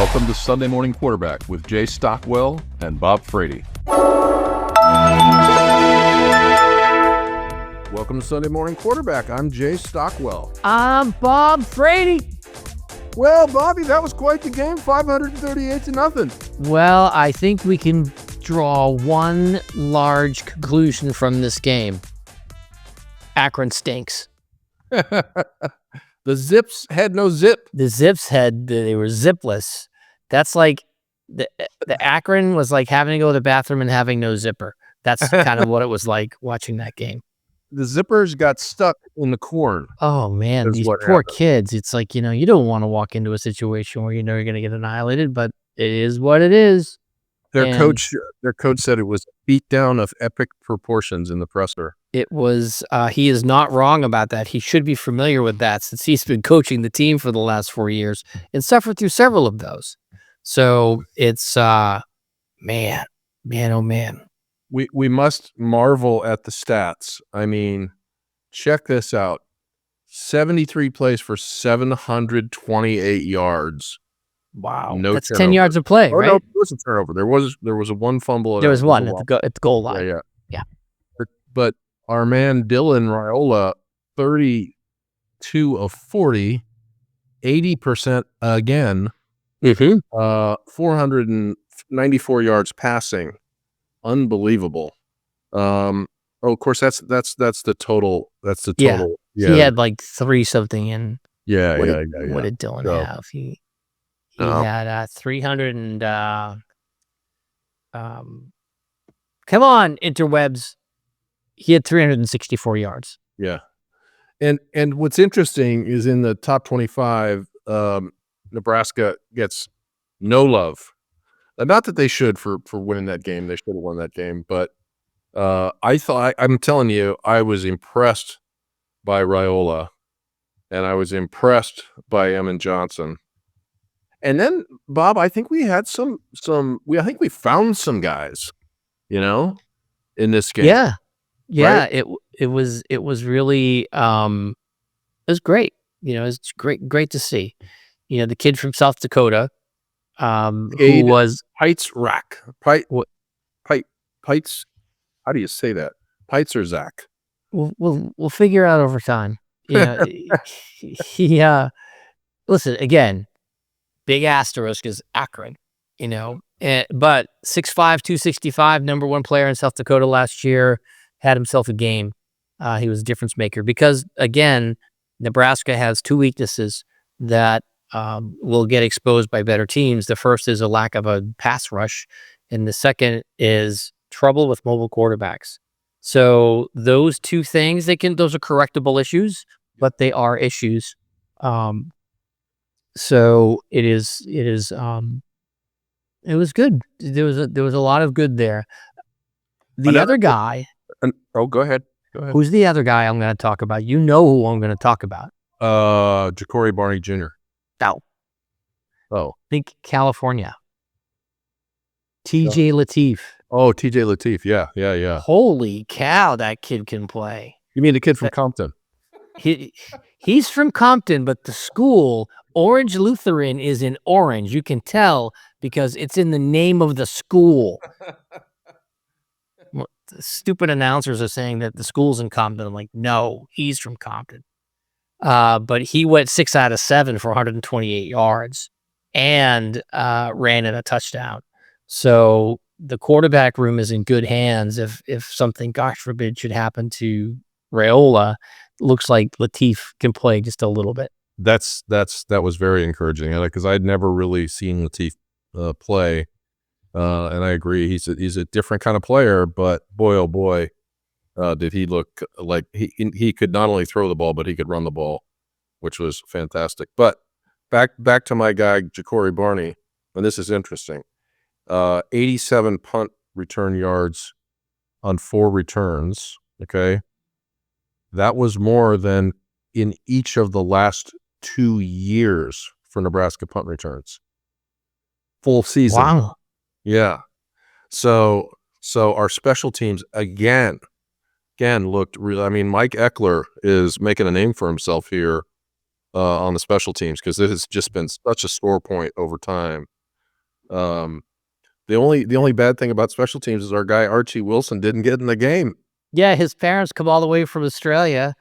Welcome to Sunday Morning Quarterback with Jay Stockwell and Bob Frady. Welcome to Sunday Morning Quarterback. I'm Jay Stockwell. I'm Bob Frady. Well, Bobby, that was quite the game. 538-0. Well, I think we can draw one large conclusion from this game. Akron stinks. The Zips had no zip. The Zips they were zipless. That's like the Akron was like having to go to the bathroom and having no zipper. That's kind of what it was like watching that game. The zippers got stuck in the corn. Oh man, these poor kids. It's like, you don't want to walk into a situation where you know you're going to get annihilated, but it is what it is. Their coach said it was a beatdown of epic proportions in the presser. It was, he is not wrong about that. He should be familiar with that since he's been coaching the team for the last 4 years and suffered through several of those. So it's, man, oh man. We must marvel at the stats. I mean, check this out. 73 plays for 728 yards. Wow. No That's turnover. 10 yards of play, right? No, it was a turnover. There was a one fumble. There was one at the goal line. Yeah. But our man Dylan Raiola, 32 of 40, 80% again. 494 yards passing. Unbelievable. Of course, that's the total. That's the total. Yeah. He had like 3 something in. Yeah. What did Dylan have? He had 300 and come on, interwebs. He had 364 yards. Yeah. And what's interesting is in the top 25, Nebraska gets no love. Not that they should for winning that game. They should have won that game. But I'm telling you, I was impressed by Raiola, and I was impressed by Emmett Johnson. And then, Bob, I think we had I think we found some guys, in this game. Yeah. Right? It was really it was great. It's great to see. The kid from South Dakota, who was Pitesrack. Pites. How do you say that? Pitesrack. We'll figure out over time. He listen again. Big asterisk is Akron. But 6'5", 265, number 1 player in South Dakota last year, had himself a game. He was a difference maker because again, Nebraska has 2 weaknesses that will get exposed by better teams. The first is a lack of a pass rush, and the second is trouble with mobile quarterbacks. So those 2 things, those are correctable issues, but they are issues. So it was good. There was a lot of good there. Other guy. Go ahead. Who's the other guy I'm going to talk about? You know who I'm going to talk about. Barney Jr. No. Oh. Think California. TJ Lateef. Oh, TJ Lateef. Yeah. Holy cow, that kid can play. You mean the kid from Compton? He's from Compton, but the school, Orange Lutheran, is in Orange. You can tell because it's in the name of the school. The stupid announcers are saying that the school's in Compton. I'm like, no, he's from Compton. But he went 6 out of 7 for 128 yards and ran in a touchdown. So the quarterback room is in good hands. If something, gosh forbid, should happen to Raiola, looks like Lateef can play just a little bit. That was very encouraging, because I'd never really seen Lateef play, and I agree he's a different kind of player. But boy, oh boy, did he look like he could not only throw the ball, but he could run the ball, which was fantastic. But back to my guy Barney, and this is interesting. 87 punt return yards on 4 returns. Okay. That was more than in each of the last 2 years for Nebraska punt returns. Full season. Wow. Yeah. So our special teams again looked really, Mike Ekeler is making a name for himself here on the special teams, because it has just been such a sore point over time. The only bad thing about special teams is our guy Archie Wilson didn't get in the game. Yeah, his parents come all the way from Australia,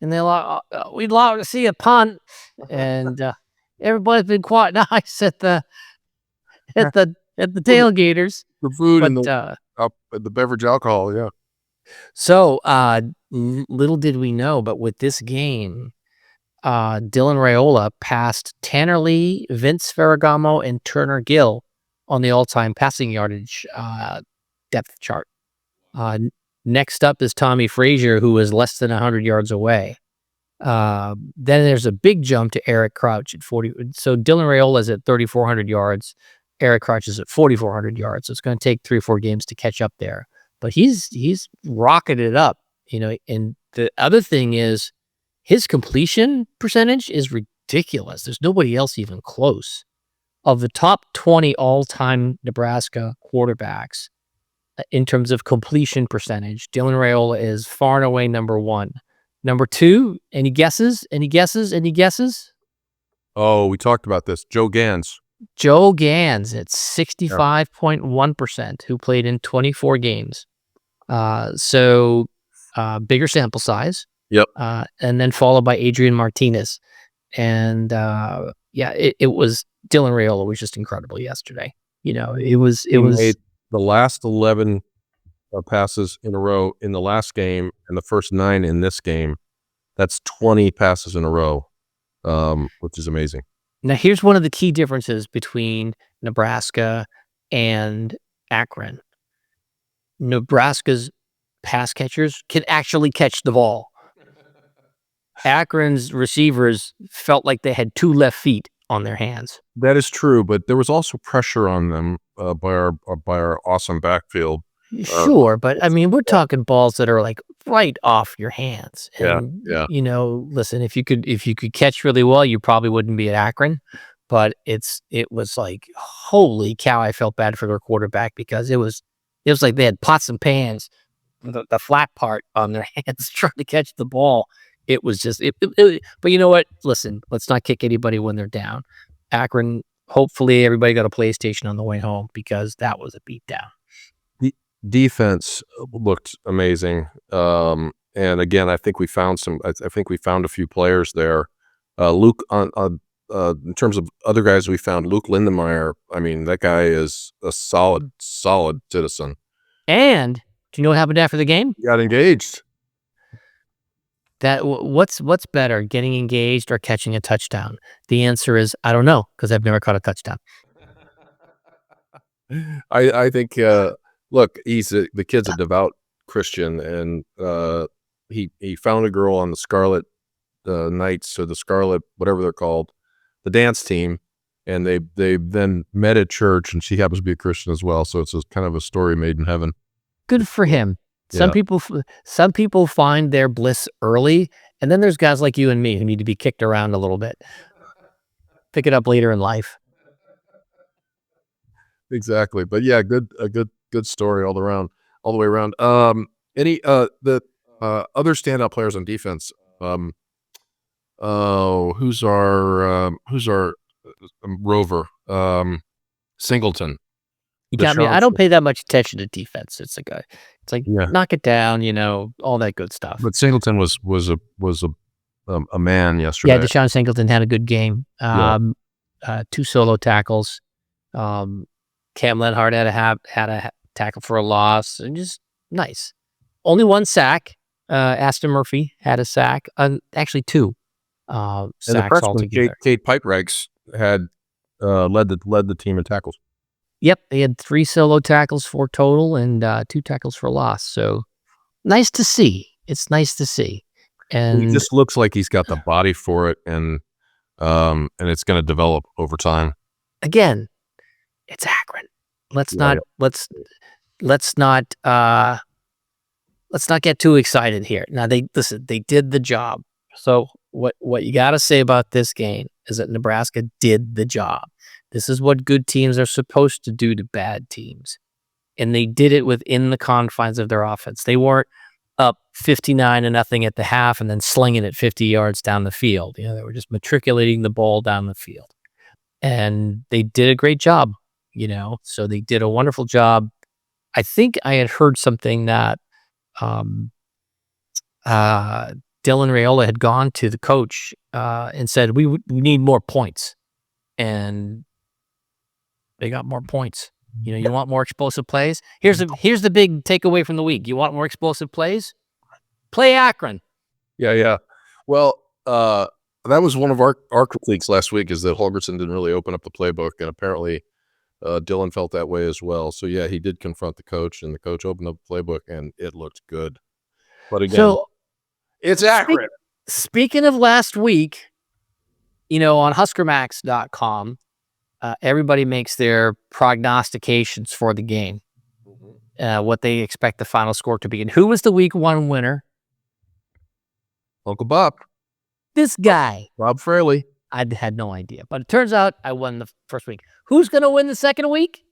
and they're like, "We'd love to see a punt," and everybody's been quite nice at the tailgaters. The food and But the beverage alcohol, yeah. so little did we know, but with this game, Dylan Raiola passed Tanner Lee, Vince Ferragamo, and Turner Gill on the all-time passing yardage depth chart. Next up is Tommy Frazier, who was less than 100 yards away. Then there's a big jump to Eric Crouch at 40. So Dylan Raiola is at 3,400 yards. Eric Crouch is at 4,400 yards. So it's going to take 3 or 4 games to catch up there. But he's rocketed it up, And the other thing is his completion percentage is ridiculous. There's nobody else even close. Of the top 20 all-time Nebraska quarterbacks, in terms of completion percentage, Dylan Raiola is far and away number 1. Number 2, any guesses? Any guesses? Any guesses? Oh, we talked about this. Joe Gans. Joe Gans at 65.1%, who played in 24 games. So bigger sample size. Yep. And then followed by Adrian Martinez. And it was Dylan Raiola was just incredible yesterday. It was Made the last 11 passes in a row in the last game and the first 9 in this game. That's 20 passes in a row, which is amazing. Now, here's one of the key differences between Nebraska and Akron. Nebraska's pass catchers can actually catch the ball. Akron's receivers felt like they had 2 left feet on their hands. That is true, but there was also pressure on them by our awesome backfield. Sure, but I mean, we're talking balls that are like right off your hands. And, yeah. Listen, if you could catch really well, you probably wouldn't be at Akron. But it was like, holy cow! I felt bad for their quarterback because it was like they had pots and pans, the flat part on their hands trying to catch the ball. It was just but you know what? Listen, let's not kick anybody when they're down. Akron, hopefully everybody got a PlayStation on the way home because that was a beatdown. The defense looked amazing. And again, I think we found a few players there. Luke, in terms of other guys we found, Luke Lindenmeyer, I mean, that guy is a solid citizen. And do you know what happened after the game? He got engaged. That what's better, getting engaged or catching a touchdown? The answer is I don't know because I've never caught a touchdown. I think look, the kid's a devout Christian, and he found a girl on the Scarlet Knights or the Scarlet whatever they're called, the dance team, and they then met at church, and she happens to be a Christian as well. So it's kind of a story made in heaven. Good for him. Some people find their bliss early, and then there's guys like you and me who need to be kicked around a little bit. Pick it up later in life. Exactly, but yeah, a good story all the way around. Any the other standout players on defense? Who's our rover? Singleton. You got me. I don't pay that much attention to defense. It's like knock it down, all that good stuff. But Singleton was a man yesterday. Yeah, Deshaun Singleton had a good game. 2 solo tackles. Cam Lenhart had a tackle for a loss, and just nice. Only 1 sack. Aston Murphy had a sack. Actually 2 sacks altogether. Kate Pitesrack had led the team in tackles. Yep, he had 3 solo tackles, 4 total, and 2 tackles for loss. So nice to see. It's nice to see. And he just looks like he's got the body for it, and it's going to develop over time. Again, it's Akron. Let's not get too excited here. Now they did the job. So what you got to say about this game is that Nebraska did the job. This is what good teams are supposed to do to bad teams. And they did it within the confines of their offense. They weren't up 59-0 at the half and then slinging it 50 yards down the field. They were just matriculating the ball down the field. And they did a great job. So they did a wonderful job. I think I had heard something that Dylan Raiola had gone to the coach and said, we need more points. And they got more points. You want more explosive plays? Here's the big takeaway from the week. You want more explosive plays? Play Akron. Yeah. Well, that was one of our critiques last week, is that Holgerson didn't really open up the playbook, and apparently Dylan felt that way as well. So yeah, he did confront the coach, and the coach opened up the playbook, and it looked good. But again, it's Akron. Speaking of last week, on huskermax.com, everybody makes their prognostications for the game, what they expect the final score to be. And who was the week 1 winner? Uncle Bob. This guy. Bob Fraley. I had no idea. But it turns out I won the first week. Who's going to win the second week?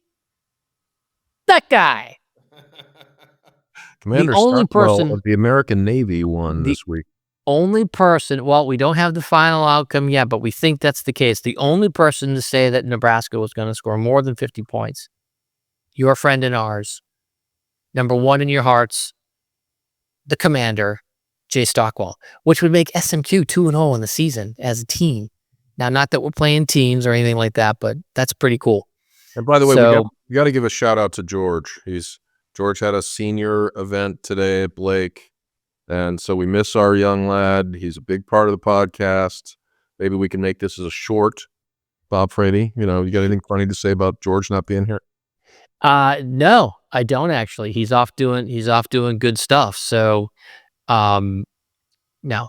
That guy. Commander Stockwell of the American Navy won this week. Only person, well, we don't have the final outcome yet, but we think that's the case. The only person to say that Nebraska was going to score more than 50 points, your friend and ours, number 1 in your hearts, the Commander, Jay Stockwell, which would make SMQ 2-0 in the season as a team. Now, not that we're playing teams or anything like that, but that's pretty cool. And by the way, we got to give a shout out to George. George had a senior event today at Blake, and so we miss our young lad. He's a big part of the podcast. Maybe we can make this as a short. Bob Frady, you got anything funny to say about George not being here? No, I don't actually. He's off doing good stuff. So, no.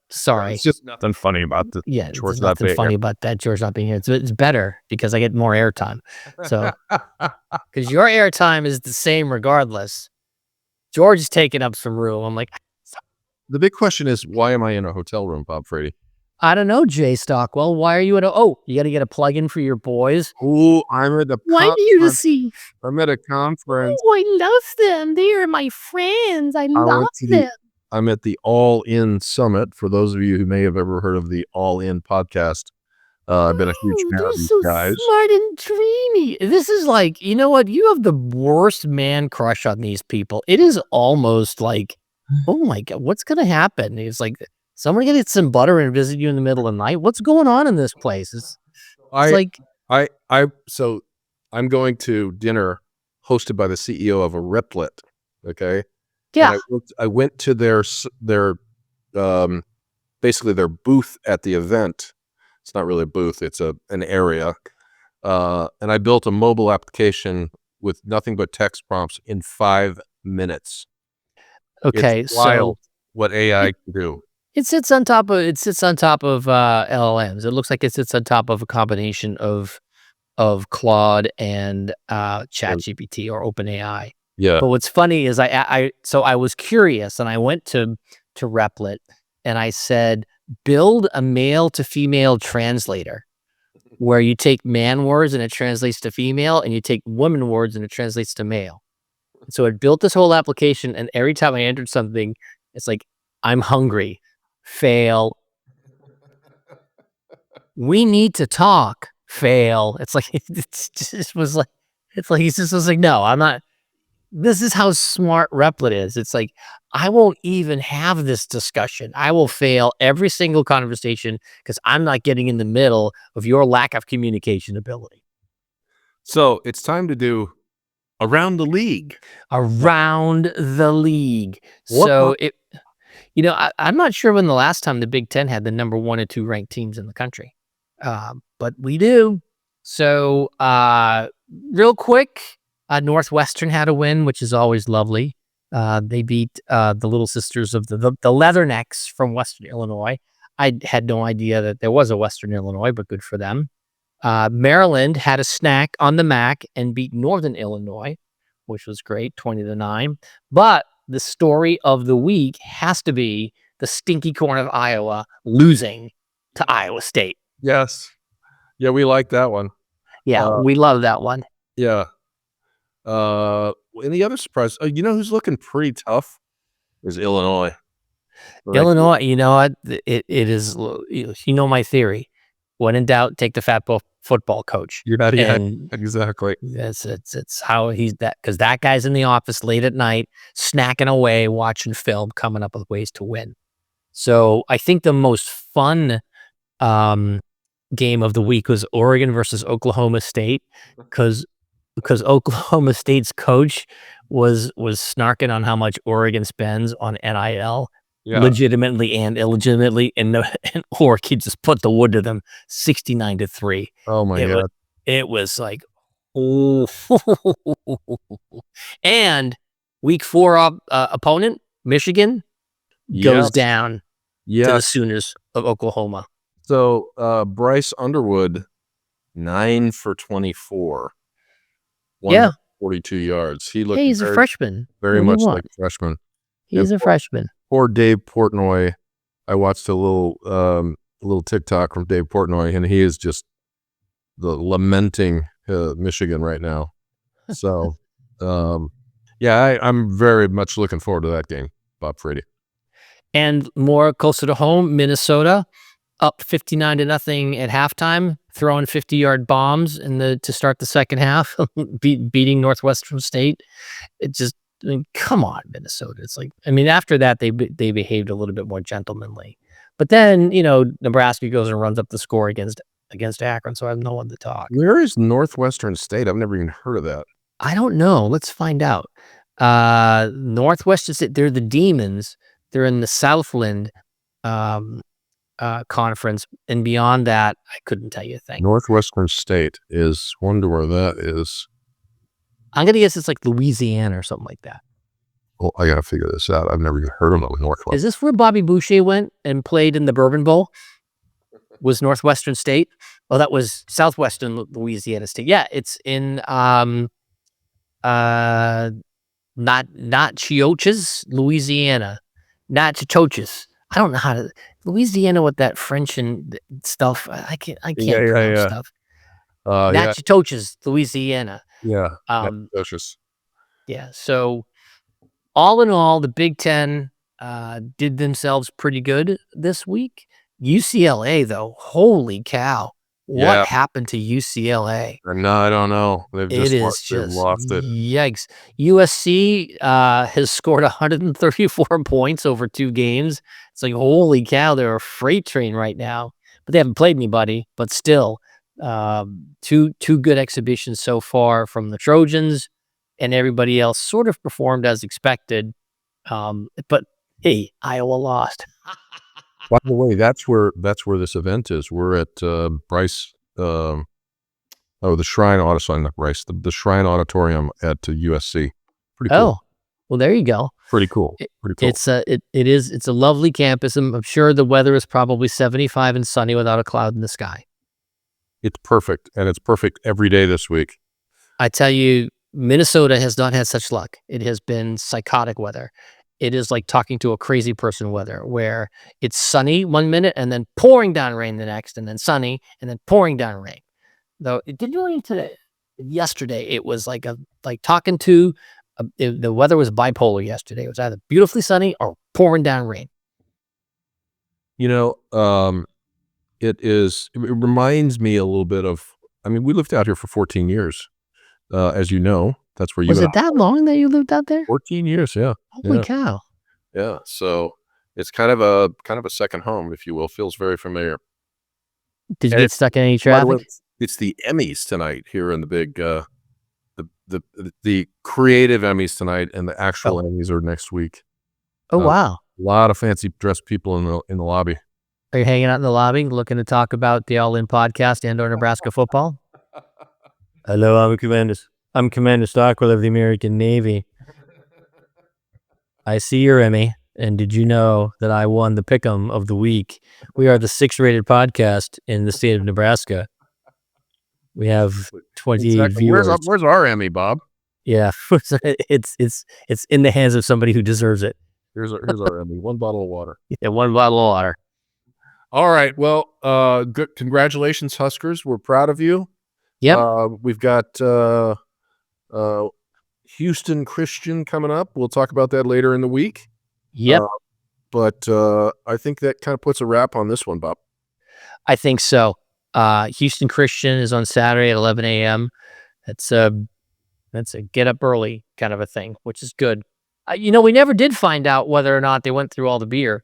Sorry. It's just nothing funny about the George not being funny here. About that George not being here. It's better because I get more airtime. So, because your airtime is the same regardless. George is taking up some room. I'm like, the big question is, why am I in a hotel room, Bob Frady? I don't know, Jay Stockwell. Why are you at you got to get a plug-in for your boys? Oh, I'm at the Why do you see? I'm at a conference. Oh, I love them. They are my friends. I love them. I'm at the All In Summit. For those of you who may have ever heard of the All In podcast, I've been a huge fan of these guys. Smart and dreamy. This is like, you know what? You have the worst man crush on these people. It is almost like, oh my God, what's going to happen? It's like, someone going to get some butter and visit you in the middle of the night. What's going on in this place? So I'm going to dinner hosted by the CEO of a Replit. Okay. Yeah. And I went to their basically their booth at the event. It's not really a booth. It's an area. And I built a mobile application with nothing but text prompts in 5 minutes. Okay. It's wild what AI can do. It sits on top of LLMs. It looks like it sits on top of a combination of Claude and ChatGPT or OpenAI. Yeah. But what's funny is I was curious and I went to Replit and I said, build a male to female translator where you take man words and it translates to female and you take woman words and it translates to male. And so it built this whole application, and every time I entered something, it's like, I'm hungry, fail. We need to talk, fail. It's like, he just was like, no, I'm not. This is how smart Replit is. It's like, I won't even have this discussion. I will fail every single conversation because I'm not getting in the middle of your lack of communication ability. So it's time to do Around the League. Around the League. So I'm not sure when the last time the Big Ten had the number 1 and 2 ranked teams in the country, but we do. So real quick, Northwestern had a win, which is always lovely. They beat the Little Sisters of the Leathernecks from Western Illinois. I had no idea that there was a Western Illinois, but good for them. Maryland had a snack on the MAC and beat Northern Illinois, which was great, 20-9. But the story of the week has to be the stinky corn of Iowa losing to Iowa State. Yes. Yeah, we like that one. Yeah, we love that one. Yeah. Any other surprise? You know who's looking pretty tough is Illinois. Illinois, you know what? It is, my theory. when in doubt, take the fat football coach. You're not exactly. It's how he's that, because that guy's in the office late at night, snacking away, watching film, coming up with ways to win. So I think the most fun game of the week was Oregon versus Oklahoma State, because Oklahoma State's coach was snarking on how much Oregon spends on NIL, legitimately and illegitimately, and Oregon just put the wood to them, 69-3. Oh my God! It was like, oh, and week 4 opponent Michigan goes down to the Sooners of Oklahoma. So Bryce Underwood, 9 for 24. 42 yards. He looked. He's a freshman. Very much like a freshman. He's a freshman. Poor Dave Portnoy. I watched a little TikTok from Dave Portnoy, and he is just lamenting Michigan right now. So, I'm very much looking forward to that game, Bob Frady. And more closer to home, Minnesota up 59-0 at halftime, throwing 50-yard bombs to start the second half, beating Northwestern State. It just, come on, Minnesota. It's like, after that they behaved a little bit more gentlemanly, but then Nebraska goes and runs up the score against Akron, so I have no one to talk. Where is Northwestern State? I've never even heard of that. I don't know. Let's find out. Northwestern State, they're the Demons. They're in the Southland conference, and beyond that, I couldn't tell you a thing. Northwestern State is, wonder where that is. I'm gonna guess it's like Louisiana or something like that. Well, I gotta figure this out. I've never even heard of Northwestern. Is this where Bobby Boucher went and played in the Bourbon Bowl? Was Northwestern State? Oh, that was Southwestern Louisiana State. Yeah, it's in Natchitoches, Louisiana. Natchitoches. I don't know how to Louisiana with that French and stuff. I can't pronounce stuff. Natchitoches, Louisiana. Yeah. Natchitoches. Yeah. So all in all, the Big Ten did themselves pretty good this week. UCLA, though, holy cow. What happened to UCLA? No, I don't know. They've lost it. Yikes. USC has scored 134 points over 2 games. It's like, holy cow, they're a freight train right now. But they haven't played anybody. But still, two good exhibitions so far from the Trojans, and everybody else sort of performed as expected. But hey, Iowa lost. By the way, that's where this event is. We're at Bryce. The Shrine Auditorium, not Bryce. The Shrine Auditorium at USC. Pretty cool. Oh, well, there you go. Pretty cool. It's a lovely campus. I'm sure the weather is probably 75 and sunny without a cloud in the sky. It's perfect, and it's perfect every day this week. I tell you, Minnesota has not had such luck. It has been psychotic weather. It is like talking to a crazy person weather, where it's sunny one minute and then pouring down rain the next, and then sunny and then pouring down rain. Though it didn't rain today. Yesterday, it was like talking to the weather was bipolar yesterday. It was either beautifully sunny or pouring down rain. It reminds me a little bit of, we lived out here for 14 years. As you know, that's where you was it that long that you lived out there? 14 years, yeah. Holy cow. Yeah, so it's kind of a second home, if you will. Feels very familiar. Did you get stuck in any traffic? It's the Emmys tonight here in the big the creative Emmys tonight, and the actual Emmys are next week. Oh wow. A lot of fancy dressed people in the lobby. Are you hanging out in the lobby looking to talk about the All In podcast and/or Nebraska football? Hello, I'm Commander Stockwell of the American Navy. I see your Emmy, and did you know that I won the Pick'em of the week? We are the 6th-rated podcast in the state of Nebraska. We have 28 viewers. Where's our Emmy, Bob? Yeah, it's in the hands of somebody who deserves it. Here's our Emmy. 1 bottle of water. Yeah, 1 bottle of water. All right. Well, good. Congratulations, Huskers. We're proud of you. Yep. We've got Houston Christian coming up. We'll talk about that later in the week. Yep. But I think that kind of puts a wrap on this one, Bob. I think so. Houston Christian is on Saturday at 11 a.m. That's a get up early kind of a thing, which is good. We never did find out whether or not they went through all the beer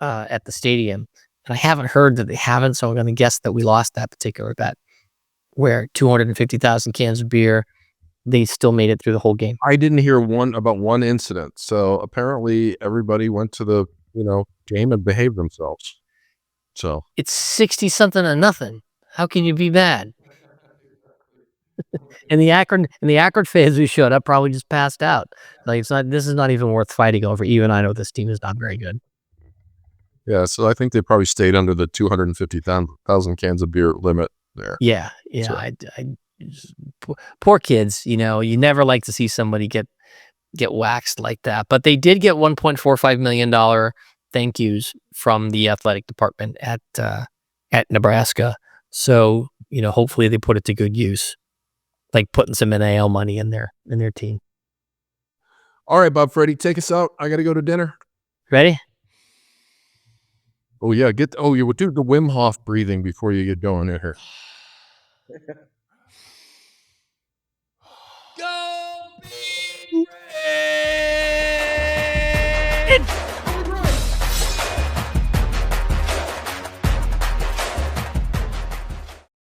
at the stadium. And I haven't heard that they haven't, so I'm going to guess that we lost that particular bet, where 250,000 cans of beer, they still made it through the whole game. I didn't hear about one incident. So apparently everybody went to the game and behaved themselves. So it's 60-something to nothing. How can you be mad? And the Akron fans who showed up probably just passed out. Like, this is not even worth fighting over. Even I know this team is not very good. Yeah, so I think they probably stayed under the 250,000 cans of beer limit there. Yeah. So. Poor kids. You never like to see somebody get waxed like that. But they did get $1.45 million thank yous from the athletic department at Nebraska. So hopefully they put it to good use, like putting some NIL money in their team. All right, Bob Freddy, take us out. I got to go to dinner. Ready? Oh yeah, you would do the Wim Hof breathing before you get going in here.